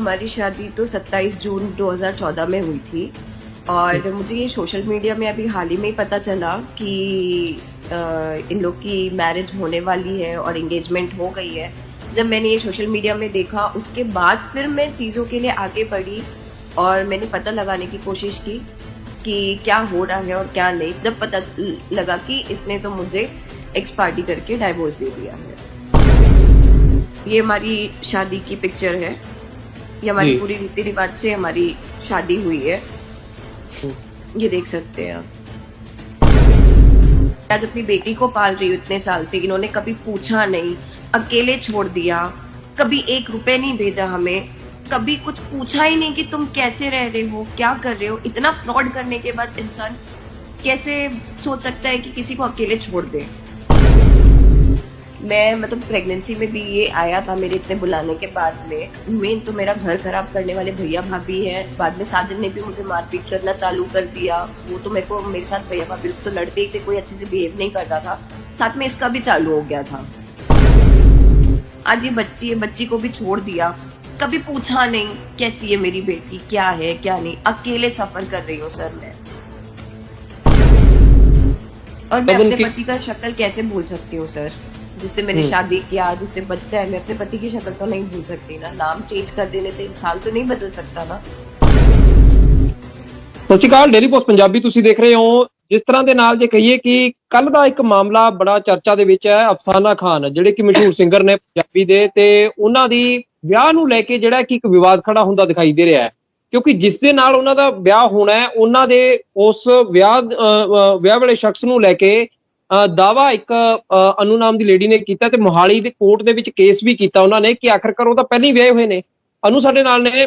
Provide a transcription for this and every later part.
हमारी शादी तो 27 जून 2014 में हुई थी और मुझे ये सोशल मीडिया में अभी हाल ही में ही पता चला कि इन लोग की मैरिज होने वाली है और एंगेजमेंट हो गई है। जब मैंने ये सोशल मीडिया में देखा उसके बाद फिर मैं चीज़ों के लिए आगे बढ़ी और मैंने पता लगाने की कोशिश की कि क्या हो रहा है और क्या नहीं। जब पता लगा कि इसने तो मुझे एक्स पार्टी करके डाइवोर्स दे दिया है। ये हमारी शादी की पिक्चर है। ये हमारी जी। पूरी रीति रिवाज से हमारी शादी हुई है। ये देख सकते हैं आप। आज अपनी बेटी को पाल रही हूँ इतने साल से, इन्होंने कभी पूछा नहीं, अकेले छोड़ दिया, कभी 1 रुपए नहीं भेजा हमें, कभी कुछ पूछा ही नहीं कि तुम कैसे रह रहे हो, क्या कर रहे हो। इतना फ्रॉड करने के बाद इंसान कैसे सोच सकता है कि किसी को अकेले छोड़ दे। मैं मतलब प्रेगनेंसी में भी ये आया था मेरे इतने बुलाने के बाद में। मेन तो मेरा घर खराब करने वाले भैया भाभी हैं। बाद में साजन ने भी मुझे मारपीट करना चालू कर दिया। वो तो मेरे साथ भैया भाभी तो लड़ते ही थे, कोई अच्छे से बिहेव नहीं करता था। साथ में इसका भी चालू हो गया था। आज ये बच्ची को भी छोड़ दिया, कभी पूछा नहीं कैसी है मेरी बेटी, क्या है क्या नहीं। अकेले सफर कर रही हूँ सर मैं। और मैं अपने पति का शक्ल कैसे भूल सकती हूँ सर, जिससे मैंने शादी किया, जिससे बच्चा है। मैं अपने पति की शक्ल तो नहीं भूल सकती ना। नाम चेंज कर देने से इंसान तो नहीं बदल सकता ना। ਸਤਿ ਸ਼੍ਰੀ ਅਕਾਲ, ਡੇਲੀ ਪੋਸਟ ਪੰਜਾਬੀ ਤੁਸੀਂ ਦੇਖ ਰਹੇ ਹੋ। ਜਿਸ ਤਰ੍ਹਾਂ ਦੇ ਨਾਲ ਜੇ ਕਹੀਏ ਕਿ ਕੱਲ ਦਾ ਇੱਕ ਮਾਮਲਾ ਬੜਾ ਚਰਚਾ ਦੇ ਵਿੱਚ ਹੈ। ਅਫਸਾਨਾ ਖਾਨ ਜਿਹੜੇ ਕਿ ਮਸ਼ਹੂਰ ਸਿੰਗਰ ਨੇ ਪੰਜਾਬੀ ਦੇ, ਤੇ ਉਹਨਾਂ ਦੀ ਵਿਆਹ ਨੂੰ ਲੈ ਕੇ ਜਿਹੜਾ ਕਿ ਇੱਕ ਵਿਵਾਦ ਖੜਾ ਹੁੰਦਾ ਦਿਖਾਈ ਦੇ ਰਿਹਾ ਹੈ, ਕਿਉਂਕਿ ਜਿਸ ਦੇ ਨਾਲ ਉਹਨਾਂ ਦਾ ਵਿਆਹ ਹੋਣਾ ਹੈ, ਉਹਨਾਂ ਦੇ ਉਸ ਵਿਆਹ ਵਾਲੇ ਸ਼ਖਸ ਨੂੰ ਲੈ ਕੇ ਦਾਵਾ ਇੱਕ ਅਨੂ ਨਾਮ ਦੀ ਲੇਡੀ ਨੇ ਕੀਤਾ ਤੇ ਮੋਹਾਲੀ ਦੇ ਕੋਰਟ ਦੇ ਵਿੱਚ ਕੇਸ ਵੀ ਕੀਤਾ ਉਹਨਾਂ ਨੇ ਕਿ ਆਖਰਕਾਰ ਉਹ ਤਾਂ ਪਹਿਲਾਂ ਹੀ ਵਿਆਹੇ ਹੋਏ ਨੇ। अनु साडे नाल ने।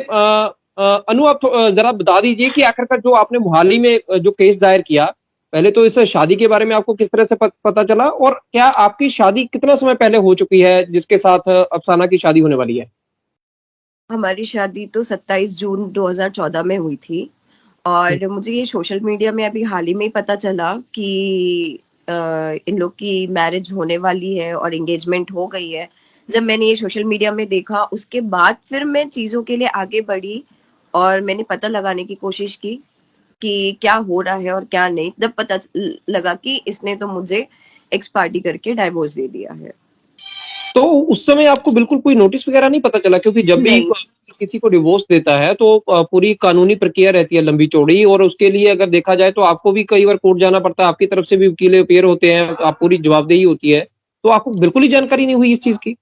अनु आप जरा बता दीजिए कि आखिरकार जो आपने मोहाली में जो केस दायर किया, पहले तो इस शादी के बारे में आपको किस तरह से पता चला, और क्या आपकी शादी कितना समय पहले हो चुकी है जिसके साथ अफसाना की शादी होने वाली है? हमारी शादी तो 27 जून 2014 में हुई थी और मुझे ये सोशल मीडिया में अभी हाल ही में ही पता चला कि इन लोग की मैरिज होने वाली है और एंगेजमेंट हो गई है। जब मैंने ये सोशल मीडिया में देखा उसके बाद फिर मैं चीज़ों के लिए आगे बढ़ी और मैंने पता लगाने की कोशिश की कि क्या हो रहा है और क्या नहीं। जब पता लगा कि इसने तो मुझे एक्स पार्टी करके डाइवोर्स दे दिया है। तो उस समय आपको बिल्कुल कोई नोटिस वगैरह नहीं पता चला? क्योंकि जब भी नहीं किसी को डिवोर्स देता है तो पूरी कानूनी प्रक्रिया रहती है लंबी चौड़ी, और उसके लिए अगर देखा जाए तो आपको भी कई बार कोर्ट जाना पड़ता है, आपकी तरफ से भी वकील अपेयर होते हैं, आप पूरी जवाबदेही होती है। तो आपको बिल्कुल ही जानकारी नहीं हुई इस चीज की?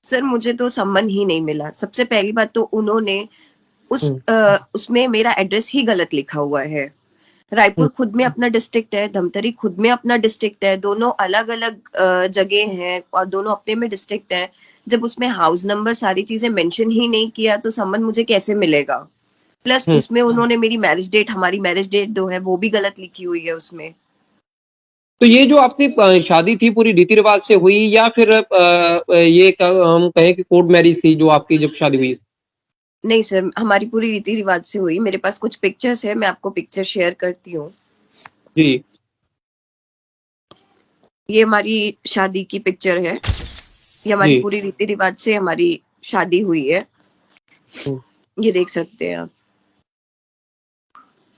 सर मुझे तो सम्मन ही नहीं मिला। सबसे पहली बात तो उन्होंने उसमें मेरा एड्रेस ही गलत लिखा हुआ है। रायपुर खुद में अपना डिस्ट्रिक्ट है, धमतरी खुद में अपना डिस्ट्रिक्ट है, दोनों अलग अलग जगह हैं और दोनों अपने में डिस्ट्रिक्ट है। जब उसमें हाउस नंबर सारी चीजें मेंशन ही नहीं किया तो सम्मन मुझे कैसे मिलेगा। प्लस उसमें उन्होंने मेरी मैरिज डेट, हमारी मैरिज डेट जो है वो भी गलत लिखी हुई है उसमें। तो ये जो आपकी शादी थी पूरी रीति रिवाज से हुई, या फिर ये हम कहें कि कोर्ट मैरिज थी जो आपकी जब शादी हुई? नहीं सर, हमारी पूरी रीति रिवाज से हुई। मेरे पास कुछ पिक्चर्स है, मैं आपको पिक्चर शेयर करती हूँ। जी। ये हमारी शादी की पिक्चर है। ये हमारी पूरी रीति रिवाज से हमारी शादी हुई है। ये देख सकते हैं आप।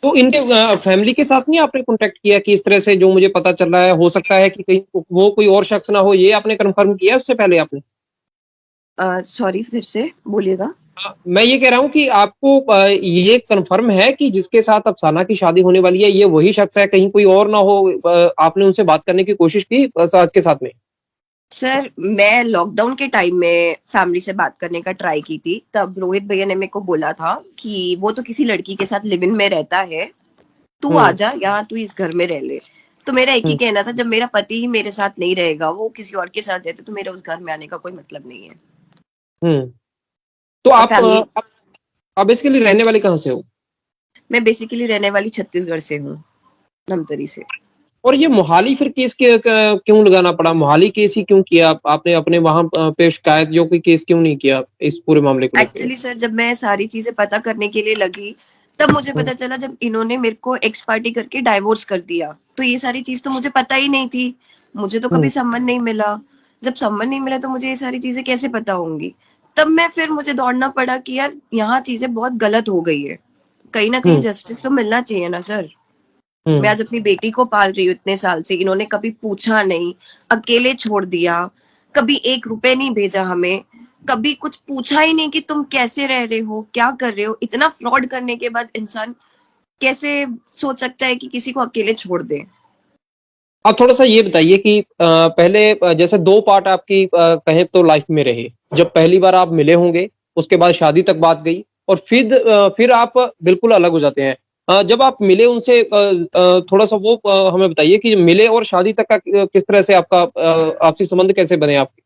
तो इनके फैमिली के साथ नहीं आपने कांटेक्ट किया कि इस तरह से जो मुझे पता चल रहा है, हो सकता है कि कहीं वो कोई और शख्स ना हो, ये आपने कंफर्म किया उससे पहले आपने? सॉरी फिर से बोलिएगा। मैं ये कह रहा हूँ कि आपको ये कंफर्म है कि जिसके साथ अफसाना की शादी होने वाली है ये वही शख्स है, कहीं कोई और ना हो? आपने उनसे बात करने की कोशिश की साथ के साथ में? सर मैं लॉकडाउन के टाइम में फैमिली से बात करने का ट्राई की थी। तब रोहित भैया ने मेरे को बोला था कि वो तो किसी लड़की के साथ लिव इन में रहता है, तू आ जा यहाँ, तू इस घर में रह ले। तो मेरा एक ही कहना था, जब मेरा पति ही मेरे साथ नहीं रहेगा, वो किसी और के साथ रहते, तो मेरा उस घर में आने का कोई मतलब नहीं है। तो आप बेसिकली रहने वाले कहाँ से हो? मैं बेसिकली रहने वाली छत्तीसगढ़ से हूँ, धमतरी से। और ये मोहाली फिर केस क्यों लगाना पड़ा? मोहाली केस ही क्यों किया आपने? अपने वहां पे शिकायत जो कोई केस क्यों नहीं किया इस पूरे मामले को? एक्चुअली सर जब मैं सारी चीजें पता करने के लिए लगी तब मुझे पता चला जब इन्होंने मेरे को एक्स पार्टी करके डाइवोर्स कर दिया। तो ये सारी चीज तो मुझे पता ही नहीं थी। मुझे तो कभी सम्मन नहीं मिला। जब सम्मन नहीं मिला तो मुझे ये सारी चीजें कैसे पता होंगी। तब मैं फिर मुझे दौड़ना पड़ा कि यार यहाँ चीजें बहुत गलत हो गई है, कहीं ना कहीं जस्टिस तो मिलना चाहिए ना सर। मैं आज अपनी बेटी को पाल रही हूँ इतने साल से, इन्होंने कभी पूछा नहीं, अकेले छोड़ दिया, कभी 1 रुपए नहीं भेजा हमें, कभी कुछ पूछा ही नहीं कि तुम कैसे रह रहे हो, क्या कर रहे हो। इतना फ्रॉड करने के बाद इंसान कैसे सोच सकता है कि किसी को अकेले छोड़ दे। आप थोड़ा सा ये बताइए कि पहले जैसे दो पार्ट आपकी कहें तो लाइफ में रहे। जब पहली बार आप मिले होंगे, उसके बाद शादी तक बात गई, और फिर आप बिल्कुल अलग हो जाते हैं। जब आप मिले उनसे, थोड़ा सा वो हमें बताइए कि मिले और शादी तक का किस तरह से आपका आपसी संबंध कैसे बने आपके?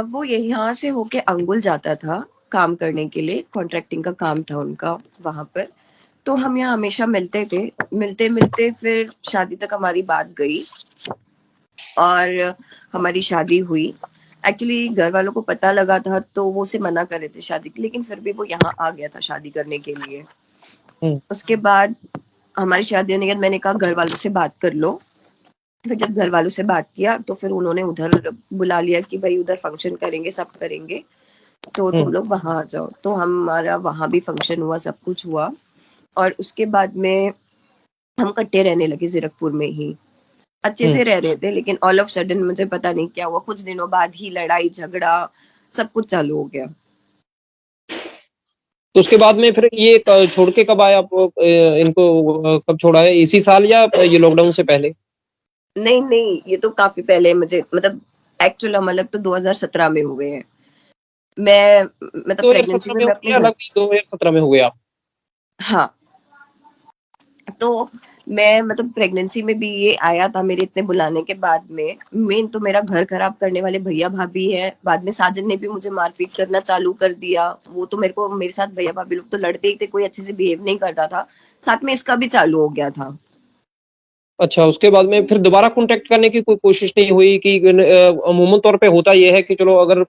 वो ये यहाँ से होके अंगुल जाता था काम करने के लिए, कॉन्ट्रैक्टिंग का काम था उनका वहां पर। तो हम यहाँ हमेशा मिलते थे, मिलते मिलते फिर शादी तक हमारी बात गई और हमारी शादी हुई। एक्चुअली घर वालों को पता लगा था तो वो उसे मना कर रहे थे शादी की, लेकिन फिर भी वो यहाँ आ गया था शादी करने के लिए। हम्म। उसके बाद हमारी शादी होने के बाद मैंने कहा घर वालों से बात कर लो। फिर जब घर वालों से बात किया तो फिर उन्होंने उधर बुला लिया कि भाई उधर फंक्शन करेंगे, सब करेंगे, तो तुम लोग वहां आ जाओ। तो हमारा वहां भी फंक्शन हुआ, सब कुछ हुआ। और उसके बाद में हम इकट्ठे रहने लगे जीरकपुर में ही, अच्छे हम्म। से रह रहे थे। लेकिन ऑल ऑफ सडन मुझे पता नहीं क्या हुआ, कुछ दिनों बाद ही लड़ाई झगड़ा सब कुछ चालू हो गया। तो उसके बाद में फिर ये छोड़ के कब आए आप, इनको कब छोड़ा है, इसी साल या ये लॉकडाउन से पहले? नहीं नहीं, ये तो काफी पहले, मुझे मतलब एक्चुअल हम अलग तो 2017 में हुए हैं। मैं मतलब प्रेगनेंसी 2017 में में मैं हुए अपने या घर, अलग 2017 में हुए आप? हाँ, तो मैं मतलब प्रेगनेंसी में भी ये आया था मेरे इतने बुलाने के बाद में। मेन तो मेरा घर खराब करने वाले भैया भाभी है, बाद में साजन ने भी मुझे मारपीट करना चालू कर दिया। वो तो मेरे को, मेरे साथ भैया भाभी लोग तो लड़ते ही थे, कोई अच्छे से बिहेव नहीं करता था। साथ में इसका भी चालू हो गया था। अच्छा, उसके बाद में फिर दोबारा कॉन्टैक्ट करने की कोई कोशिश नहीं हुई कि अमूमन तौर पे होता ये है कि चलो अगर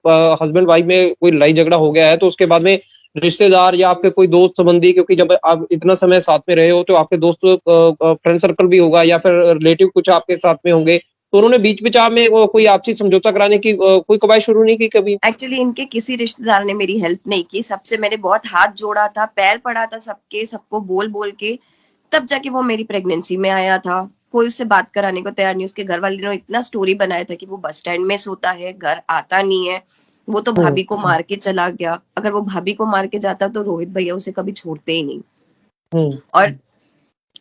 हस्बैंड वाइफ में कोई लड़ाई झगड़ा हो गया है तो उसके बाद में रिश्तेदार या आपके कोई दोस्त संबंधी, क्योंकि जब आप इतना समय साथ में रहे हो तो आपके दोस्त फ्रेंड सर्कल भी होगा या फिर रिलेटिव कुछ आपके साथ में होंगे, तो उन्होंने बीच बिचाव में कोई आपसी समझौता कराने की कोई कवायद शुरू नहीं की कभी? एक्चुअली इनके किसी रिश्तेदार ने मेरी हेल्प नहीं की। सबसे मैंने बहुत हाथ जोड़ा था, पैर पड़ा था सबके, सबको बोल बोल के, तब जाके वो मेरी प्रेगनेंसी में आया था। कोई उससे बात कराने को तैयार नहीं। उसके घर वाले ने इतना स्टोरी बनाया था कि वो बस स्टैंड में सोता है, घर आता नहीं है, वो तो हम्म। भाभी को मार के चला गया। अगर वो भाभी को मार के जाता तो रोहित भैया उसे कभी छोड़ते ही नहीं। हम्म। और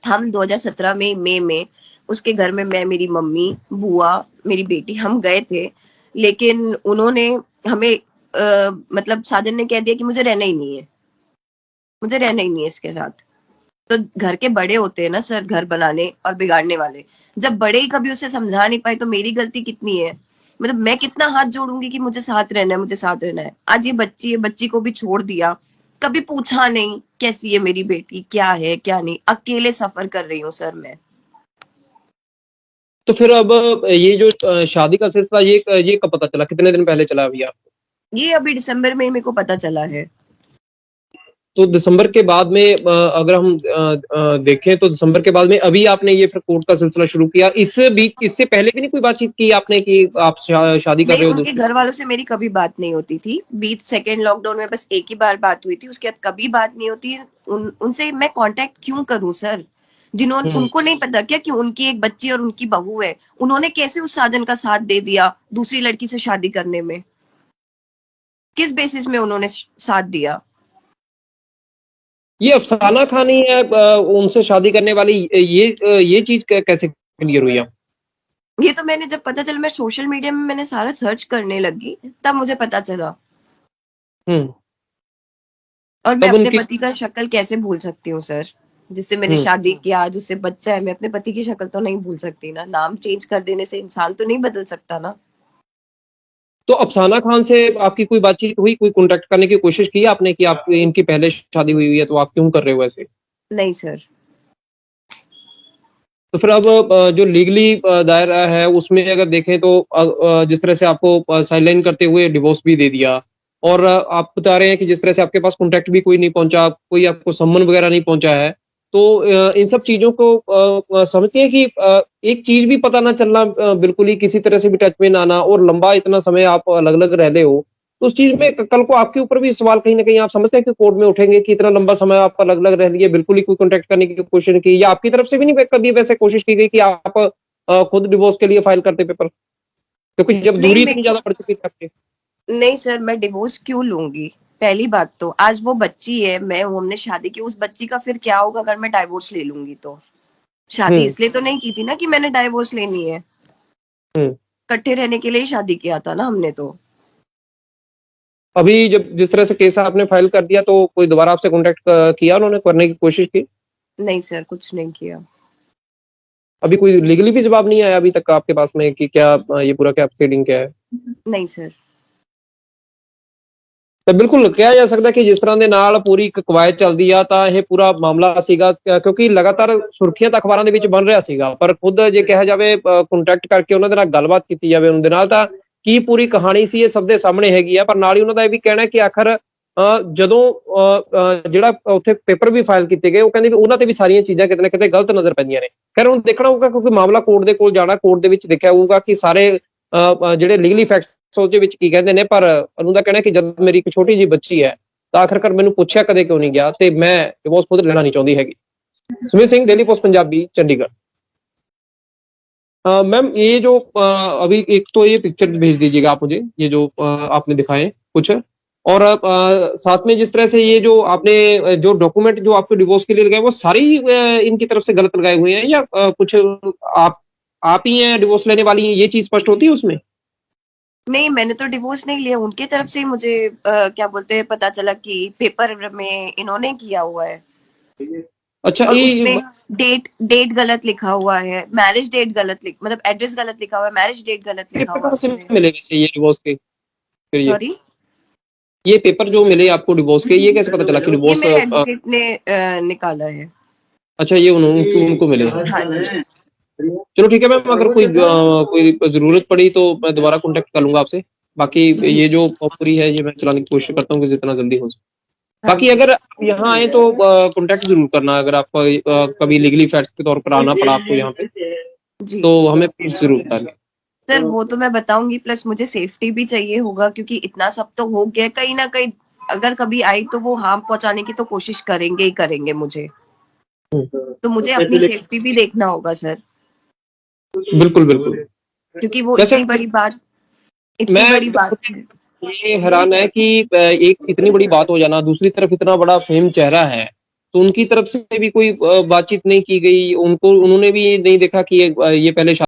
हम 2017 में मई में उसके घर में मैं, मेरी मम्मी, बुआ, मेरी बेटी, हम गए थे। लेकिन उन्होंने हमें मतलब साजन ने कह दिया कि मुझे रहना ही नहीं है, मुझे रहना ही नहीं है इसके साथ। तो घर के बड़े होते हैं ना सर, घर बनाने और बिगाड़ने वाले। जब बड़े ही कभी उसे समझा नहीं पाए तो मेरी गलती कितनी है। मतलब मैं कितना हाथ जोड़ूंगी कि मुझे साथ रहना है, मुझे साथ रहना है। आज ये बच्ची है, बच्ची को भी छोड़ दिया, कभी पूछा नहीं कैसी है मेरी बेटी, क्या है क्या नहीं। अकेले सफर कर रही हूँ सर मैं। तो फिर अब ये जो शादी का सिलसिला, ये कब पता चला, कितने दिन पहले चला अभी? ये अभी दिसंबर में ही मेरे को पता चला है। तो दिसंबर के बाद में अगर हम देखें तो दिसंबर के बाद में अभी आपने ये फिर कोर्ट का सिलसिला शुरू किया। इस बीच इससे पहले भी नहीं कोई बातचीत की आपने कि आप शादी कर नहीं, रहे हो उनके दूसरी? घर वालों से मेरी कभी बात नहीं होती थी। बीच सेकेंड लॉकडाउन में बस एक ही बार बात हुई थी, उसके बाद कभी बात नहीं होती। उनसे मैं कांटेक्ट क्यों करूं सर? जिन्होंने, हम्म। उनको नहीं पता क्या कि उनकी एक बच्ची और उनकी बहू है? उन्होंने कैसे उस साजन का साथ दे दिया दूसरी लड़की से शादी करने में? किस बेसिस में उन्होंने साथ दिया? ये अफसाना खान ही है उनसे शादी करने वाली, ये चीज कैसे क्लियर हुई आप? ये तो मैंने जब पता चला, मैं सोशल मीडिया में मैंने सारा सर्च करने लगी, तब मुझे पता चला। हम्म। और मैं तब अपने उनकी। पति का शक्ल कैसे भूल सकती हूँ सर, जिससे मैंने हम्म। शादी किया, जिससे बच्चा है। मैं अपने पति की शक्ल तो नहीं भूल सकती ना। नाम चेंज कर देने से इंसान तो नहीं बदल सकता ना। तो अफसाना खान से आपकी कोई बातचीत हुई, कोई कांटेक्ट करने की कोशिश की आपने कि आप, इनकी पहले शादी हुई हुई है तो आप क्यों कर रहे हो ऐसे? नहीं सर। तो फिर अब जो लीगली दायरा है उसमें अगर देखें तो जिस तरह से आपको साइडलाइन करते हुए डिवोर्स भी दे दिया, और आप बता रहे हैं कि जिस तरह से आपके पास कॉन्टैक्ट भी कोई नहीं पहुंचा, कोई आपको सम्मन वगैरह नहीं पहुंचा है, तो इन सब चीजों को समझते हैं कि एक चीज भी पता ना चलना, बिल्कुल ही किसी तरह से भी टच में ना आना, और लंबा इतना समय आप अलग अलग रह रहे हो, तो उस चीज में कल को आपके ऊपर भी सवाल कहीं ना कहीं आप समझते हैं कि कोर्ट में उठेंगे कि इतना लंबा समय आपका अलग अलग रह लिया, बिल्कुल ही कोई कॉन्टेक्ट करने की कोशिश नहीं की, या आपकी तरफ से भी नहीं कभी वैसे कोशिश की गई कि आप खुद डिवोर्स के लिए फाइल करते पेपर, क्योंकि जब नहीं दूरी मैं इतनी ज्यादा बढ़ चुकी थी आपकी। नहीं सर, मैं डिवोर्स क्यों लूंगी? पहली बात तो आज वो बच्ची है, मैं हूं, हमने शादी की, उस बच्ची का फिर क्या होगा अगर मैं डाइवोर्स ले लूंगी तो? शादी हम्म। इसलिए तो नहीं की थी ना कि मैंने डाइवोर्स लेनी है। हम्म। इकट्ठे रहने के लिए ही शादी किया था ना हमने तो। अभी जब जिस तरह से केस आपने फाइल कर दिया तो कोई दोबारा आपसे कांटेक्ट किया, उन्होंने करने की कोशिश की? नहीं सर, कुछ नहीं किया। अभी कोई लीगली भी जवाब नहीं आया अभी तक आपके पास में कि क्या ये पूरा क्या प्रोसीडिंग क्या है? नहीं सर। ਤਾਂ ਬਿਲਕੁਲ ਕਿਹਾ ਜਾ ਸਕਦਾ ਕਿ ਜਿਸ ਤਰ੍ਹਾਂ ਦੇ ਨਾਲ ਪੂਰੀ ਇੱਕ ਕਵਾਇਦ ਚੱਲਦੀ ਆ ਤਾਂ ਇਹ ਪੂਰਾ ਮਾਮਲਾ ਸੀਗਾ, ਕਿਉਂਕਿ ਲਗਾਤਾਰ ਸੁਰਖੀਆਂ ਤਾਂ ਅਖਬਾਰਾਂ ਦੇ ਵਿੱਚ ਬਣ ਰਿਹਾ ਸੀਗਾ, ਪਰ ਖੁਦ ਜੇ ਕਿਹਾ ਜਾਵੇ ਕੰਟੈਕਟ ਕਰਕੇ ਉਹਨਾਂ ਦੇ ਨਾਲ ਗੱਲਬਾਤ ਕੀਤੀ ਜਾਵੇ ਉਹਨਾਂ ਦੇ ਨਾਲ, ਤਾਂ ਕੀ ਪੂਰੀ ਕਹਾਣੀ ਸੀ ਇਹ ਸਭ ਦੇ ਸਾਹਮਣੇ ਹੈਗੀ ਆ। ਪਰ ਨਾਲ ਹੀ ਉਹਨਾਂ ਦਾ ਇਹ ਵੀ ਕਹਿਣਾ ਕਿ ਆਖਰ ਜਦੋਂ ਜਿਹੜਾ ਉੱਥੇ ਪੇਪਰ ਵੀ ਫਾਈਲ ਕੀਤੇ ਗਏ, ਉਹ ਕਹਿੰਦੇ ਵੀ ਉਹਨਾਂ ਤੇ ਵੀ ਸਾਰੀਆਂ ਚੀਜ਼ਾਂ ਕਿਤੇ ਨਾ ਕਿਤੇ ਗਲਤ ਨਜ਼ਰ ਪੈਂਦੀਆਂ ਨੇ। ਖੈਰ ਹੁਣ ਦੇਖਣਾ ਹੋਊਗਾ, ਕਿਉਂਕਿ ਮਾਮਲਾ ਕੋਰਟ ਦੇ ਕੋਲ ਜਾਣਾ, ਕੋਰਟ ਦੇ ਵਿੱਚ ਦੇਖਿਆ ਹੋਊਗਾ ਕਿ ਸਾਰੇ ਜਿਹੜੇ ਲੀਗਲੀ ਫੈਕਟਸ ਉਹਦੇ ਵਿੱਚ ਕੀ ਕਹਿੰਦੇ ਨੇ। ਪਰ ਉਹਨੂੰ ਦਾ ਕਹਿਣਾ ਕਿ ਜਦ ਮੇਰੀ ਇੱਕ ਛੋਟੀ ਜਿਹੀ ਬੱਚੀ ਹੈ ਤਾਂ ਆਖਰਕਾਰ ਮੈਨੂੰ ਪੁੱਛਿਆ ਕਦੇ ਕਿਉਂ ਨਹੀਂ ਗਿਆ, ਤੇ ਮੈਂ ਡਿਵੋਰਸ ਖੁਦ ਲੈਣਾ ਨਹੀਂ ਚਾਹੁੰਦੀ हैगी। Sumit Singh, daily post Punjabi, Chandigarh. Ma'am ये जो अभी एक तो ये पिक्चर भेज दीजिएगा आप मुझे, ये जो आपने दिखाए कुछ, और साथ में जिस तरह से ये जो आपने जो डॉक्यूमेंट जो आपको डिवोर्स के लिए लगाए वो सारी इनकी तरफ से गलत लगाए हुए हैं, या कुछ आप ही हैं डिवोर्स लेने वाली हैं, ये चीज स्पष्ट होती है उसमें? नहीं, मैंने तो डिवोर्स नहीं लिया, उनकी तरफ से ही मुझे क्या बोलते हैं पता चला कि पेपर में इन्होंने किया हुआ है। अच्छा, और ये उसमें डेट डेट गलत लिखा हुआ है, मैरिज डेट गलत मतलब एड्रेस गलत लिखा हुआ है, मैरिज डेट गलत लिखा पेपर हुआ है कहाँ से उसमें। मिले वैसे ये डिवोर्स के? फिर सॉरी, ये पेपर जो मिले आपको डिवोर्स के, ये कैसे पता चला कि ये डिवोर्स मेरे एडवोकेट ने निकाला है। अच्छा, ये उनको मिले? हाँ जी। चलो ठीक है मैम, अगर कोई जरूरत पड़ी तो मैं दोबारा कांटेक्ट कर लूंगा आपसे। बाकी जी। ये जो पूरी है ये मैं चलाने की कोशिश करता हूँ कि जितना जल्दी हो सके। हाँ बाकी जी। अगर आप यहाँ आए तो कांटेक्ट जरूर करना, अगर आपको कभी लीगली फैक्ट के तौर पर आना पड़ा आपको यहाँ पे, जी तो हमें प्लीज जरूर बताइए। सर, वो तो मैं बताऊंगी, प्लस मुझे सेफ्टी भी चाहिए होगा क्योंकि इतना सब तो हो गया, कहीं ना कहीं अगर कभी आई तो वो हार्म पहुंचाने की तो कोशिश करेंगे ही करेंगे मुझे, तो मुझे अपनी सेफ्टी भी देखना होगा सर, बिल्कुल बिल्कुल। क्योंकि वो वैसे इतनी बड़ी बात है। ये हैरान है कि एक इतनी बड़ी बात हो जाना, दूसरी तरफ इतना बड़ा फेम चेहरा है, तो उनकी तरफ से भी कोई बातचीत नहीं की गई, उन्होंने भी नहीं देखा कि ये पहले